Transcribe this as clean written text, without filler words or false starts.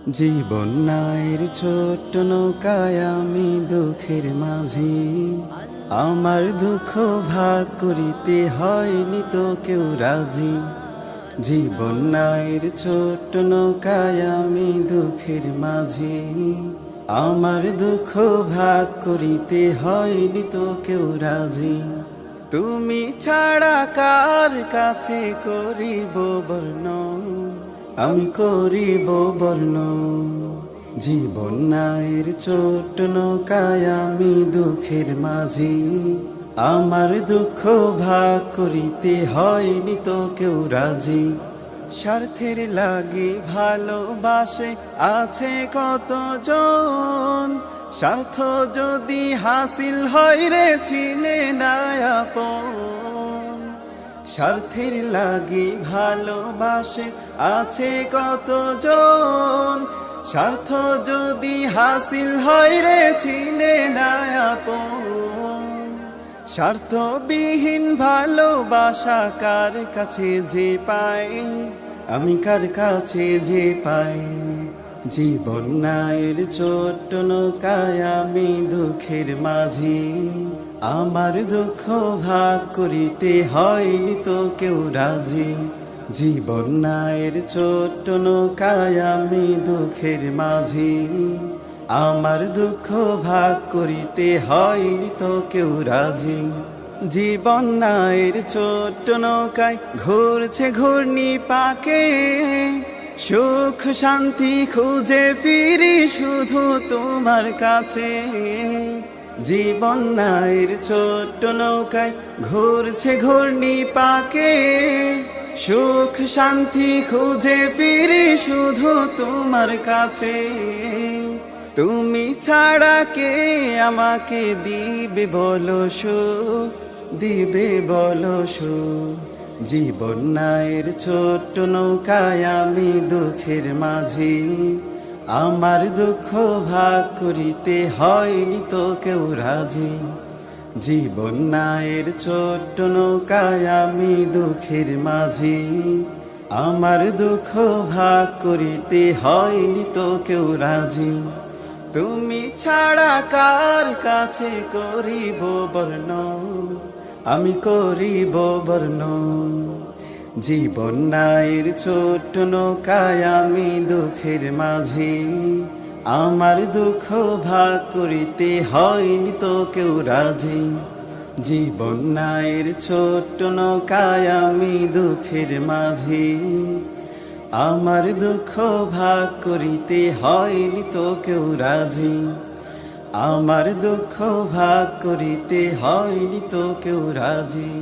জীবন নায়ের ছোট্ট নৌকায় আমি দুঃখের মাঝি, আমার দুঃখ ভাগ করিতে হয়নি তো কেউ রাজি। জীবন নায়ের ছোট্ট নৌকায় আমি দুঃখের মাঝি, আমার দুঃখ ভাগ করিতে হয়নি তো কেউ রাজি। তুমি ছাড়া কার কাছে করিব বর্ণন, আমি করিব বর্ণন। জীবন নায়ের ছোট্ট নৌকায় আমি দুঃখের মাঝি, আমার দুঃখ ভাগ করিতে হয়নি তো কেউ রাজি। স্বার্থের লাগি ভালোবাসে আছে কতজন, স্বার্থ যদি হাসিল হয় রে ছিলে না আপন। স্বার্থের লাগি ভালোবাসে আছে কতজন, স্বার্থ যদি হাসিল হয় রে ছিলে না আপন। স্বার্থবিহীন ভালোবাসা কার কাছে যে পাই, আমি কার কাছে যে পাই। জীবন নায়ের ছোট্ট নৌকায় আমি দুঃখের মাঝি, আমার দুঃখ ভাগ করিতে হয়নি তো কেউ রাজি। জীবন নায়ের ছোট্ট নৌকায় আমি দুঃখের মাঝি, আমার দুঃখ ভাগ করিতে হয়নি তো কেউ রাজি। জীবন নায়ের ছোট্ট নৌকায় ঘুরছে ঘূর্ণি পাকে, সুখ শান্তি খুঁজে ফিরি শুধু তোমার কাছে। জীবন নায়ের ছোট্ট নৌকায় ঘুরছে ঘূর্ণি পাকে, সুখ শান্তি খুঁজে ফিরি শুধু তোমার কাছে। তুমি ছাড়া কে আমাকে দিবে বলো সুখ, দিবে বলো সুখ। জীবন নায়ের ছোট্ট নৌকায় আমি দুঃখের মাঝি, আমার দুঃখ ভাগ করিতে হয়নি তো কেউ রাজি। জীবন নায়ের ছোট্ট নৌকায় আমি দুঃখের মাঝি, আমার দুঃখ ভাগ করিতে হয়নি তো কেউ রাজি। তুমি ছাড়া কার কাছে করিব বর্ণন, আমি করিব বর্ণন। জীবন নায়ের ছোট্ট নৌকায় আমি দুঃখের মাঝি, আমার দুঃখ ভাগ করিতে হয়নি তো কেউ রাজি। জীবন নায়ের ছোট্ট নৌকায় আমি দুঃখের মাঝি, আমার দুঃখ ভাগ করিতে হয়নি তো কেউ রাজি। আমার দুঃখ ভাগ করিতে হয়নি তো কেউ রাজি।